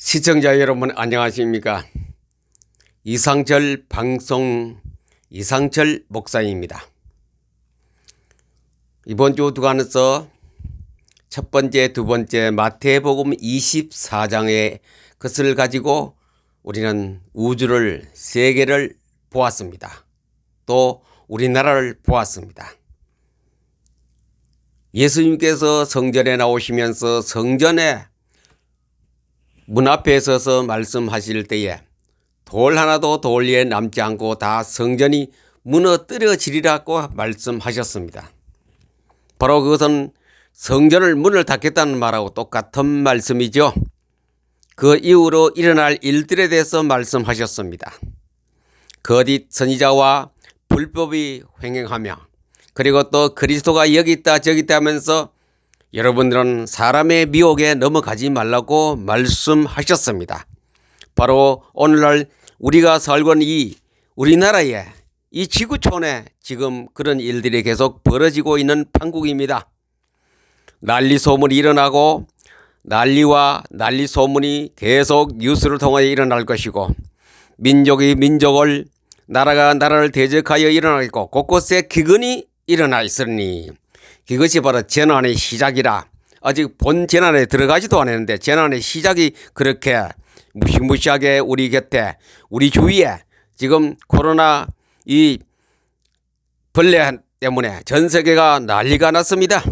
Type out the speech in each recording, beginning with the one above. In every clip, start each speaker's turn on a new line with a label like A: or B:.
A: 시청자 여러분 안녕하십니까? 이상철 방송 이상철 목사입니다. 이번 주 주간에서 첫 번째, 두 번째 마태복음 24장의 것을 가지고 우리는 우주를, 세계를 보았습니다. 또 우리나라를 보았습니다. 예수님께서 성전에 나오시면서 성전에 문 앞에 서서 말씀하실 때에 돌 하나도 돌 위에 남지 않고 다 성전이 무너뜨려지리라고 말씀하셨습니다. 바로 그것은 성전을 문을 닫겠다는 말하고 똑같은 말씀이죠. 그 이후로 일어날 일들에 대해서 말씀하셨습니다. 거짓 선지자와 불법이 횡행하며 그리고 또 그리스도가 여기 있다 저기 있다 하면서 여러분들은 사람의 미혹에 넘어가지 말라고 말씀하셨습니다. 바로 오늘날 우리가 살고 있는 이 우리나라에 이 지구촌에 지금 그런 일들이 계속 벌어지고 있는 판국입니다. 난리 소문이 일어나고 난리와 난리 소문이 계속 뉴스를 통하여 일어날 것이고 민족이 민족을 나라가 나라를 대적하여 일어나겠고 곳곳에 기근이 일어나 있으니 이것이 바로 재난의 시작이라. 아직 본 재난에 들어가지도 않았는데 재난의 시작이 그렇게 무시무시하게 우리 곁에 우리 주위에 지금 코로나 이 벌레 때문에 전 세계가 난리가 났습니다.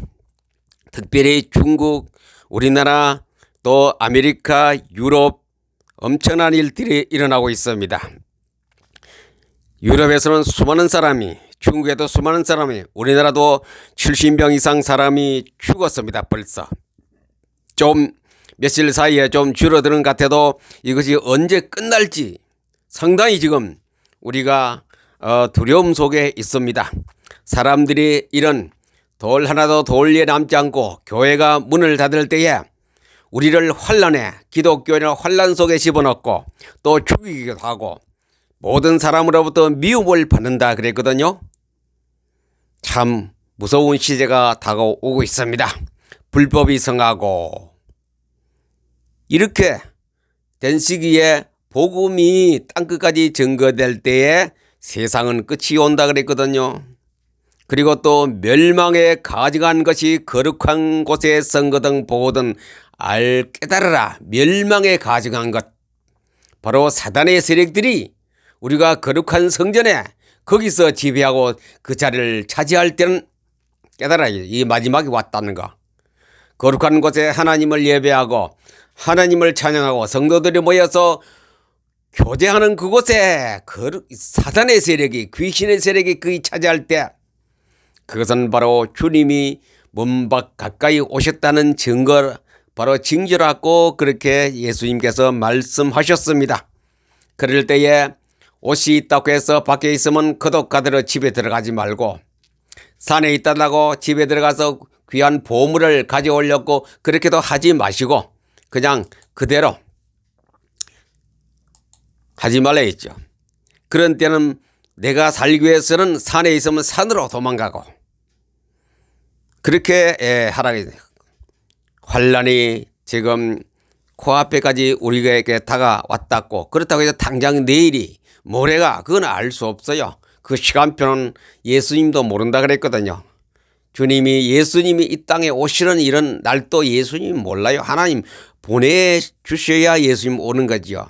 A: 특별히 중국, 우리나라 또 아메리카, 유럽 엄청난 일들이 일어나고 있습니다. 유럽에서는 수많은 사람이, 중국에도 수많은 사람이, 우리나라도 70명 이상 사람이 죽었습니다. 벌써 좀 며칠 사이에 좀 줄어드는 것 같아도 이것이 언제 끝날지 상당히 지금 우리가 두려움 속에 있습니다. 사람들이 이런 돌 하나도 돌 위에 남지 않고 교회가 문을 닫을 때에 우리를 환란에, 기독교인을 환란 속에 집어넣고 또 죽이기도 하고 모든 사람으로부터 미움을 받는다 그랬거든요. 참 무서운 시대가 다가오고 있습니다. 불법이 성하고 이렇게 된 시기에 복음이 땅끝까지 증거될 때에 세상은 끝이 온다 그랬거든요. 그리고 또 멸망에 가증한 것이 거룩한 곳에 선거등 보거든 알 깨달으라. 멸망에 가증한 것 바로 사단의 세력들이 우리가 거룩한 성전에 거기서 지배하고 그 자리를 차지할 때는 깨달아야 이 마지막이 왔다는 거. 거룩한 곳에 하나님을 예배하고 하나님을 찬양하고 성도들이 모여서 교제하는 그곳에 사단의 세력이 귀신의 세력이 거기 차지할 때 그것은 바로 주님이 문밖 가까이 오셨다는 증거 바로 징조라고 그렇게 예수님께서 말씀하셨습니다. 그럴 때에 옷이 있다고 해서 밖에 있으면 거독가들어 집에 들어가지 말고 산에 있다고 집에 들어가서 귀한 보물을 가져오려고 그렇게도 하지 마시고 그냥 그대로 하지 말라 했죠. 그런 때는 내가 살기 위해서는 산에 있으면 산으로 도망가고 그렇게 하라. 환란이 지금 코앞에까지 우리에게 다가왔다고 그렇다고 해서 당장 내일이 모레가 그건 알 수 없어요. 그 시간표는 예수님도 모른다 그랬거든요. 예수님이 이 땅에 오시는 이런 날도 예수님이 몰라요. 하나님 보내주셔야 예수님 오는 거지요.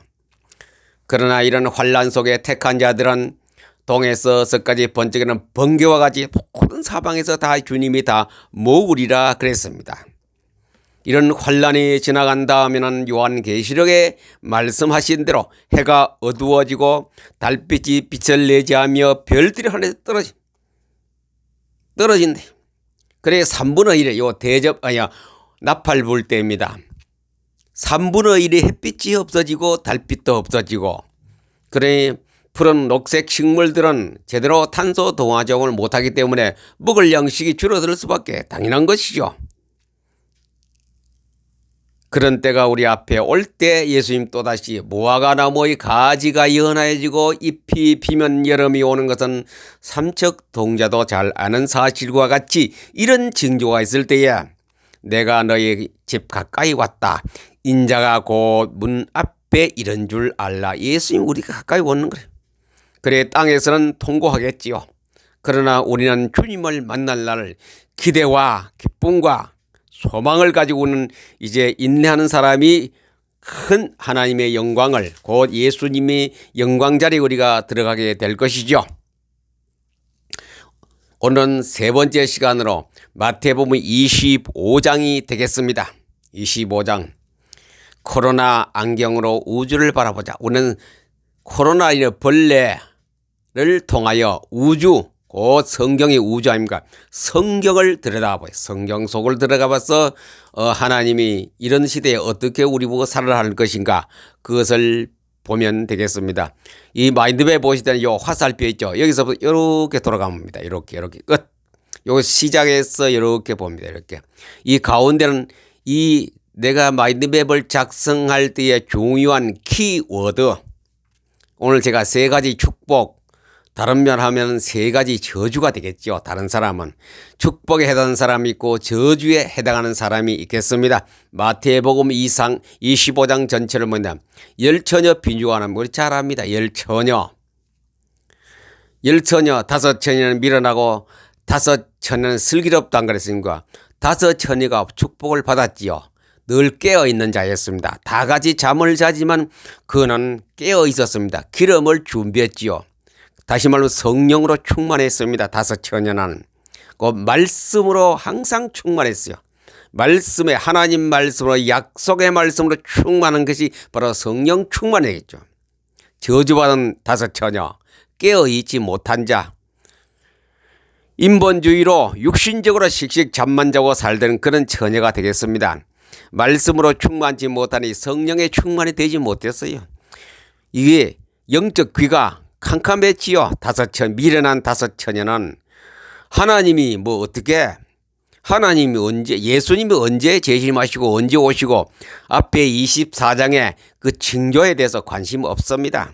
A: 그러나 이런 환란 속에 택한 자들은 동에서 서까지 번쩍이는 번개와 같이 모든 사방에서 다 주님이 다 모으리라 그랬습니다. 이런 환란이 지나간 다음에는 요한계시록에 말씀하신 대로 해가 어두워지고 달빛이 빛을 내지 하며 별들이 하늘에 떨어진대. 그래 3분의 1의 나팔 불 때입니다. 3분의 1의 햇빛이 없어지고 달빛도 없어지고 그래 푸른 녹색 식물들은 제대로 탄소 동화적을 못하기 때문에 먹을 양식이 줄어들 수밖에 당연한 것이죠. 그런 때가 우리 앞에 올 때 예수님 또다시 무화과 나무의 가지가 연하여지고 잎이 피면 여름이 오는 것은 삼척동자도 잘 아는 사실과 같이 이런 징조가 있을 때에 내가 너희 집 가까이 왔다. 인자가 곧 문 앞에 이런 줄 알라. 예수님 우리가 가까이 오는 거예요. 그래 땅에서는 통고하겠지요. 그러나 우리는 주님을 만날 날 기대와 기쁨과 소망을 가지고는 이제 인내하는 사람이 큰 하나님의 영광을 곧 예수님의 영광 자리에 우리가 들어가게 될 것이죠. 오늘은 세 번째 시간으로 마태복음 25장이 되겠습니다. 25장 코로나 안경으로 우주를 바라보자. 우리는 코로나의 벌레를 통하여 우주 곧 성경의 우주 아닙니까? 성경을 들여다봐요. 성경 속을 들어가봐서 하나님이 이런 시대에 어떻게 우리 보고 살아야 할 것인가 그것을 보면 되겠습니다. 이 마인드맵 보실 때는 요 화살표 있죠. 여기서부터 이렇게 돌아갑니다. 이렇게 끝. 요 시작해서 이렇게 봅니다. 이렇게. 이 가운데는 이 내가 마인드맵을 작성할 때의 중요한 키워드. 오늘 제가 세 가지 축복, 다른 면 하면 세 가지 저주가 되겠죠. 다른 사람은 축복에 해당하는 사람이 있고 저주에 해당하는 사람이 있겠습니다. 마태복음 25장 전체를 보면 열처녀 빈주가는 우리 잘 압니다. 열처녀 다섯 처녀는 밀어나고 다섯 처녀는 슬기롭다는 그랬으니까 다섯 처녀가 축복을 받았지요. 늘 깨어있는 자였습니다. 다 같이 잠을 자지만 그는 깨어 있었습니다. 기름을 준비했지요. 다시 말로 성령으로 충만했습니다. 다섯 처녀는 그 말씀으로 항상 충만했어요. 말씀에 하나님 말씀으로 약속의 말씀으로 충만한 것이 바로 성령 충만이겠죠. 저주받은 다섯 처녀 깨어있지 못한 자 인본주의로 육신적으로 씩씩 잠만 자고 살던 그런 처녀가 되겠습니다. 말씀으로 충만치 못하니 성령의 충만이 되지 못했어요. 이게 영적 귀가 캄캄했지요. 미련한 다섯 처녀는 하나님이 예수님이 언제 재림하시고 언제 오시고 앞에 24장에 그 징조에 대해서 관심 없습니다.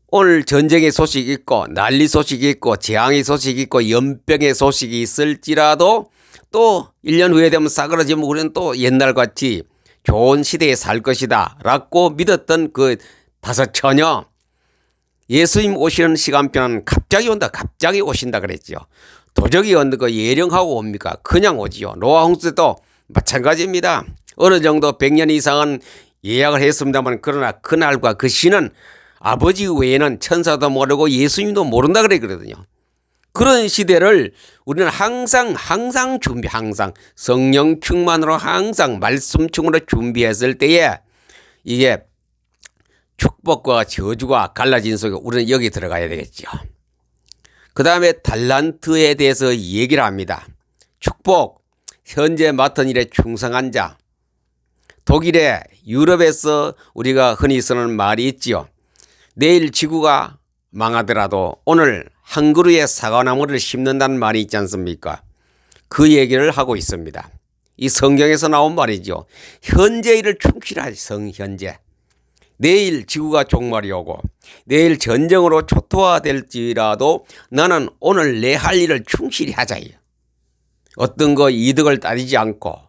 A: 오늘 전쟁의 소식이 있고 난리 소식이 있고 재앙의 소식이 있고 연병의 소식이 있을지라도 또 1년 후에 되면 싸그러지면 우리는 또 옛날같이 좋은 시대에 살 것이다 라고 믿었던 그 다섯 처녀 예수님 오시는 시간표는 갑자기 온다. 갑자기 오신다 그랬죠. 도적이 어느 거 예령하고 옵니까? 그냥 오지요. 노아 홍수 때도 마찬가지입니다. 어느 정도 100년 이상은 예약을 했습니다만 그러나 그날과 그 시는 아버지 외에는 천사도 모르고 예수님도 모른다 그랬거든요. 그런 시대를 우리는 항상 성령 충만으로 항상 말씀 충만으로 준비했을 때에 이게 축복과 저주가 갈라진 속에 우리는 여기 들어가야 되겠죠. 그 다음에 달란트에 대해서 얘기를 합니다. 축복, 현재 맡은 일에 충성한 자. 독일에 유럽에서 우리가 흔히 쓰는 말이 있지요. 내일 지구가 망하더라도 오늘 한 그루의 사과나무를 심는다는 말이 있지 않습니까? 그 얘기를 하고 있습니다. 이 성경에서 나온 말이죠. 현재 일을 충실하지 현재. 내일 지구가 종말이 오고 내일 전쟁으로 초토화될지라도 나는 오늘 내 할 일을 충실히 하자요. 어떤 거 이득을 따지지 않고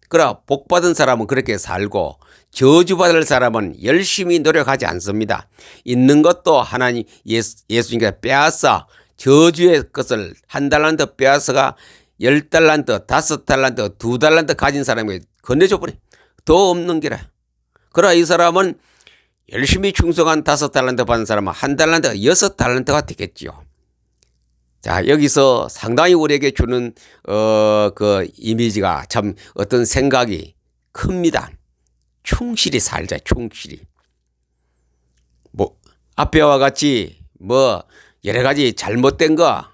A: 그러나 복받은 사람은 그렇게 살고 저주받을 사람은 열심히 노력하지 않습니다. 있는 것도 하나님 예수님께서 빼앗아 저주의 것을 한 달란트 빼앗아가 10달란트, 5달란트, 2달란트 가진 사람에게 건네줘버려. 더 없는 게라. 그러나 이 사람은 열심히 충성한 5달란트 받은 사람은 한 달란트가 6달란트가 되겠지요. 자, 여기서 상당히 우리에게 주는 그 이미지가 참 어떤 생각이 큽니다. 충실히 살자. 충실히. 앞에와 같이 여러 가지 잘못된 거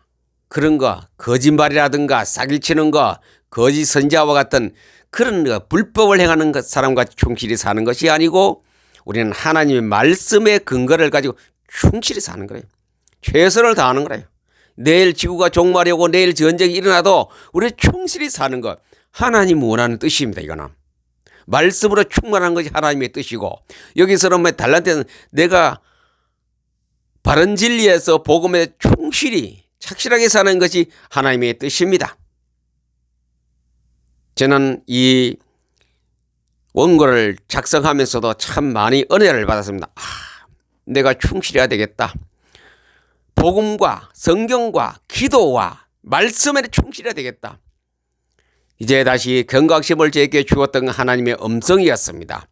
A: 그런 거 거짓말이라든가 사기치는 거 거짓 선지자와 같은 그런 거 불법을 행하는 사람같이 충실히 사는 것이 아니고 우리는 하나님의 말씀의 근거를 가지고 충실히 사는 거예요. 최선을 다하는 거예요. 내일 지구가 종말이 오고 내일 전쟁이 일어나도 우리 충실히 사는 것 하나님 원하는 뜻입니다. 이거는 말씀으로 충만한 것이 하나님의 뜻이고 여기서는 달란트는 내가 바른 진리에서 복음에 충실히 착실하게 사는 것이 하나님의 뜻입니다. 저는 이 원고를 작성하면서도 참 많이 은혜를 받았습니다. 내가 충실해야 되겠다. 복음과 성경과 기도와 말씀에 충실해야 되겠다. 이제 다시 경각심을 제게 주었던 하나님의 음성이었습니다.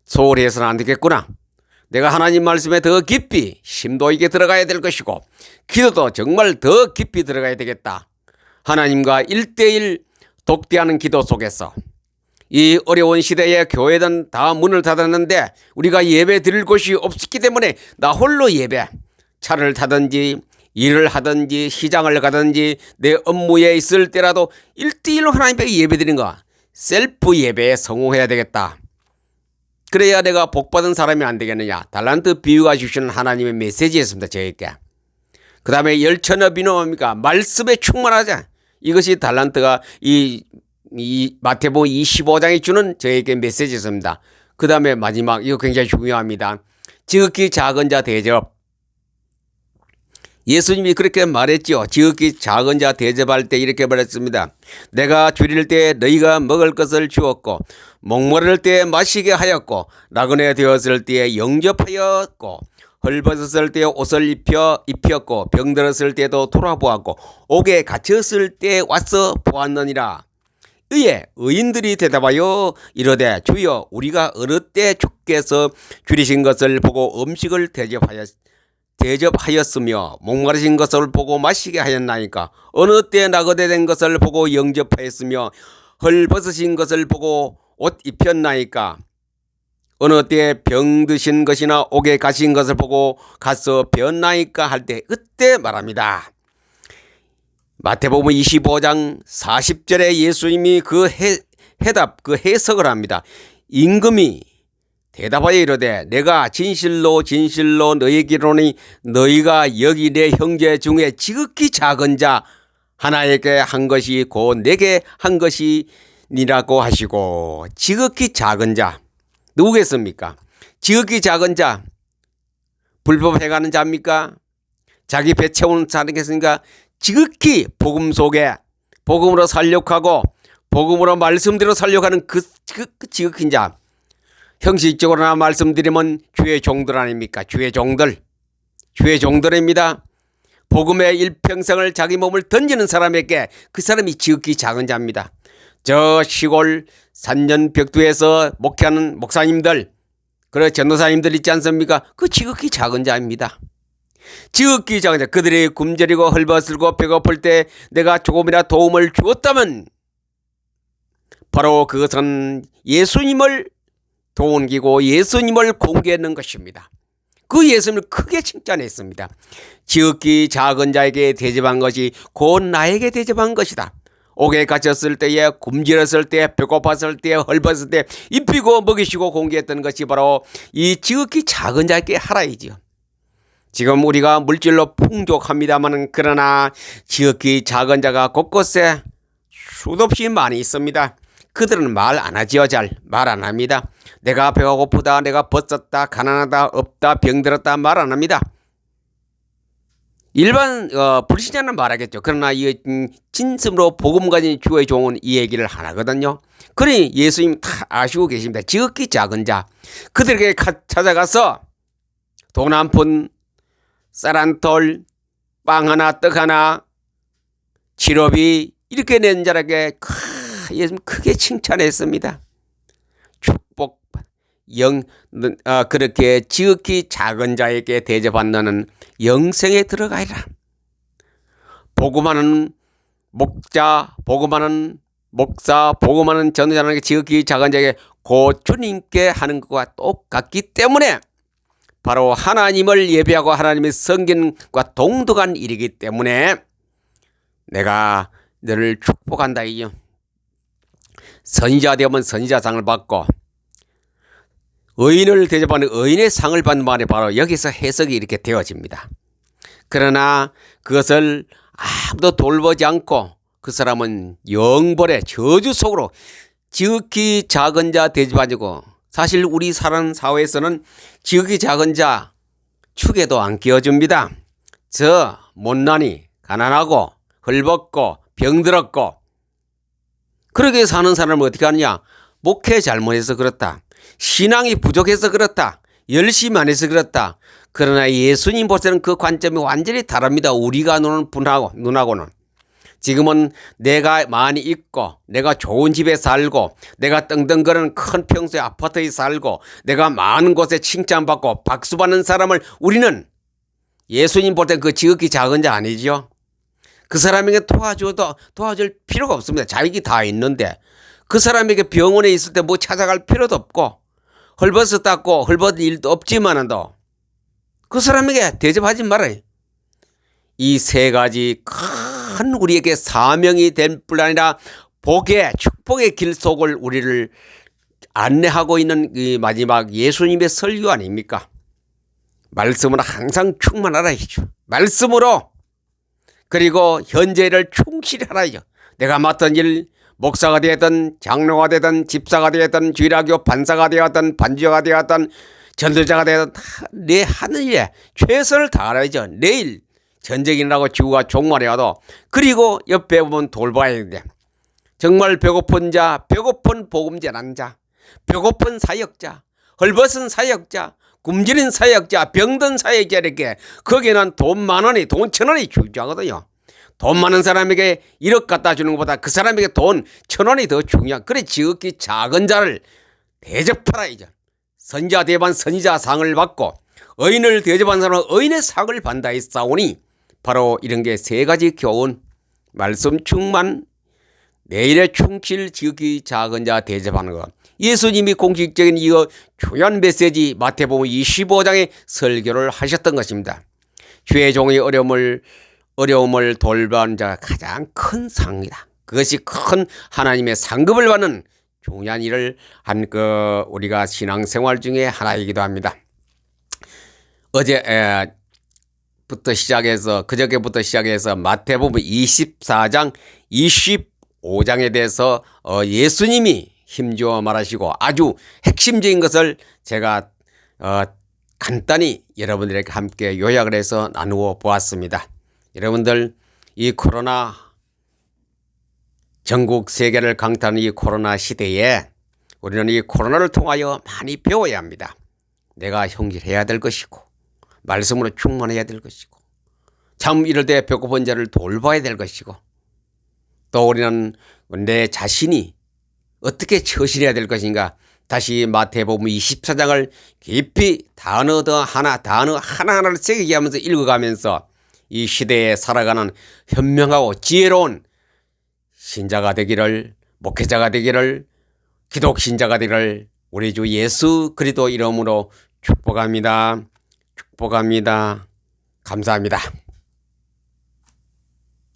A: 소홀히 해서는 안 되겠구나. 내가 하나님 말씀에 더 깊이 심도 있게 들어가야 될 것이고 기도도 정말 더 깊이 들어가야 되겠다. 하나님과 1대1 독대하는 기도 속에서 이 어려운 시대에 교회는 다 문을 닫았는데 우리가 예배 드릴 곳이 없었기 때문에 나 홀로 예배, 차를 타든지 일을 하든지 시장을 가든지 내 업무에 있을 때라도 1대1로 하나님께 예배 드리는 거, 셀프 예배에 성공해야 되겠다. 그래야 내가 복받은 사람이 안 되겠느냐. 달란트 비유가 주시는 하나님의 메시지였습니다. 저에게. 그 다음에 열천업 이놈입니까? 말씀에 충만하자. 이것이 달란트가 이 마태복음 25장이 주는 저에게 메시지였습니다. 그 다음에 마지막, 이거 굉장히 중요합니다. 지극히 작은 자 대접. 예수님이 그렇게 말했죠. 지극히 작은 자 대접할 때 이렇게 말했습니다. 내가 줄일 때 너희가 먹을 것을 주었고 목마를 때 마시게 하였고 나그네 되었을 때에 영접하였고 헐벗었을 때 옷을 입혔고 병들었을 때도 돌아보았고 옥에 갇혔을 때 와서 보았느니라. 이에 의인들이 대답하여 이르되 주여 우리가 어느 때 주께서 줄이신 것을 보고 음식을 대접하였으며 목마르신 것을 보고 마시게 하였나이까. 어느 때 나그네 된 것을 보고 영접하였으며 헐벗으신 것을 보고 옷 입혔나이까. 어느 때 병드신 것이나 옥에 가신 것을 보고 가서 배웠나이까 할 때 그때 말합니다. 마태복음 25장 40절에 예수님이 그 해답, 그 해석을 합니다. 임금이 대답하여 이르되 내가 진실로 진실로 너희에게 이르노니 너희가 여기 내 형제 중에 지극히 작은 자 하나에게 한 것이 곧 내게 한 것이니라고 하시고. 지극히 작은 자 누구겠습니까? 지극히 작은 자 불법 행하는 자입니까? 자기 배 채우는 자겠습니까? 지극히 복음 속에 복음으로 살려하고 복음으로 말씀대로 살려가는 그 지극히 자. 형식적으로나 말씀드리면 주의 종들 아닙니까? 주의 종들입니다. 복음의 일평생을 자기 몸을 던지는 사람에게 그 사람이 지극히 작은 자입니다. 저 시골 산전 벽두에서 목회하는 목사님들, 그리고 전도사님들 있지 않습니까? 그 지극히 작은 자입니다. 지극히 작은 자. 그들이 굶주리고 헐벗고 배고플 때 내가 조금이나 도움을 주었다면 바로 그것은 예수님을 동기고 예수님을 공개하는 것입니다. 그 예수님을 크게 칭찬했습니다. 지극히 작은 자에게 대접한 것이 곧 나에게 대접한 것이다. 옥에 갇혔을 때에 굶주렸을 때 배고팠을 때 헐벗을 때 입히고 먹이시고 공개했던 것이 바로 이 지극히 작은 자에게 하라이지요. 지금 우리가 물질로 풍족합니다만 그러나 지극히 작은 자가 곳곳에 수없이 많이 있습니다. 그들은 말 안 하지요. 잘 말 안 합니다. 내가 배가 고프다, 내가 벗었다, 가난하다, 없다, 병들었다 말 안 합니다. 일반 불신자는 말하겠죠. 그러나 이 진심으로 복음 가진 주의 종은 이 얘기를 안 하거든요. 그러니 예수님 다 아시고 계십니다. 지극히 작은 자 그들에게 찾아가서 돈 한 푼, 쌀 한 톨, 빵 하나, 떡 하나, 치료비 이렇게 낸 자에게 예수님 크게 칭찬했습니다. 축복 그렇게 지극히 작은 자에게 대접한다는 영생에 들어가리라. 복음하는 목자, 복음하는 목사, 복음하는 전도자는 지극히 작은 자에게 곧 주님께 하는 것과 똑같기 때문에 바로 하나님을 예배하고 하나님의 섬김과 동등한 일이기 때문에 내가 너를 축복한다 이요. 선지자 되면 선지자상을 받고 의인을 대접하는 의인의 상을 받는 말이 바로 여기서 해석이 이렇게 되어집니다. 그러나 그것을 아무도 돌보지 않고 그 사람은 영벌의 저주 속으로 지극히 작은 자 대접하고 사실 우리 사는 사회에서는 지극히 작은 자 축에도 안 끼워줍니다. 저 못난이 가난하고 헐벗고 병들었고 그렇게 사는 사람을 어떻게 하느냐? 목회 잘못해서 그렇다. 신앙이 부족해서 그렇다. 열심히 안 해서 그렇다. 그러나 예수님 볼 때는 그 관점이 완전히 다릅니다. 우리가 노는 눈하고는. 지금은 내가 많이 있고 내가 좋은 집에 살고 내가 떵떵거리는 큰 평수의 아파트에 살고 내가 많은 곳에 칭찬받고 박수받는 사람을 우리는 예수님 볼 땐 그 지극히 작은 자 아니죠. 그 사람에게 도와줄 필요가 없습니다. 자격이 다 있는데 그 사람에게 병원에 있을 때 뭐 찾아갈 필요도 없고 헐벗어 닦고 헐벗은 일도 없지만도 그 사람에게 대접하지 말아요. 이 세 가지 큰 우리에게 사명이 될 뿐 아니라 복의 축복의 길 속을 우리를 안내하고 있는 이 마지막 예수님의 설교 아닙니까? 말씀으로 항상 충만하라이죠. 말씀으로. 그리고 현재를 충실히 하라이죠. 내가 맡은 일, 목사가 되었든 장로가 되었든 집사가 되었든 주일학교 판사가 되었든 반주자가 되었든 전도자가 되었든 내 하는 일에 최선을 다하라이죠. 내일 전쟁이라고 지구가 종말해와도 그리고 옆에 보면 돌봐야 되는데 정말 배고픈 자, 배고픈 복음 전하는 자, 배고픈 사역자, 헐벗은 사역자, 굶주린 사역자, 병든 사역자 이렇게 거기에는 돈 10,000원이 돈 1,000원이 중요하거든요. 돈 많은 사람에게 1억 갖다 주는 것보다 그 사람에게 돈 1,000원이 더 중요한. 그래 지극히 작은 자를 대접하라이죠. 선지자 대반 선지자 상을 받고 의인을 대접한 사람은 의인의 상을 받는다 했사오니 바로 이런 게 세 가지 교훈. 말씀 충만, 내일의 충실, 지극히 작은 자 대접하는 것. 예수님이 공식적인 이 중요한 메시지 마태복음 25장에 설교를 하셨던 것입니다. 주의 종의 어려움을 돌보는 자가 가장 큰 상이다. 그것이 큰 하나님의 상급을 받는 중요한 일을 한 우리가 신앙생활 중에 하나이기도 합니다. 그저께부터 시작해서 마태복음 24장, 25장에 대해서 예수님이 힘주어 말하시고 아주 핵심적인 것을 제가 간단히 여러분들에게 함께 요약을 해서 나누어 보았습니다. 여러분들 이 코로나 전국 세계를 강타하는 이 코로나 시대에 우리는 이 코로나를 통하여 많이 배워야 합니다. 내가 형질해야 될 것이고 말씀으로 충만해야 될 것이고 참 이럴 때 배고픈 자를 돌봐야 될 것이고 또 우리는 내 자신이 어떻게 처신해야 될 것인가. 다시 마태복음 24장을 깊이 단어 하나하나를 새기게 하면서 읽어가면서 이 시대에 살아가는 현명하고 지혜로운 신자가 되기를, 목회자가 되기를, 기독신자가 되기를 우리 주 예수 그리스도 이름으로 축복합니다. 감사합니다.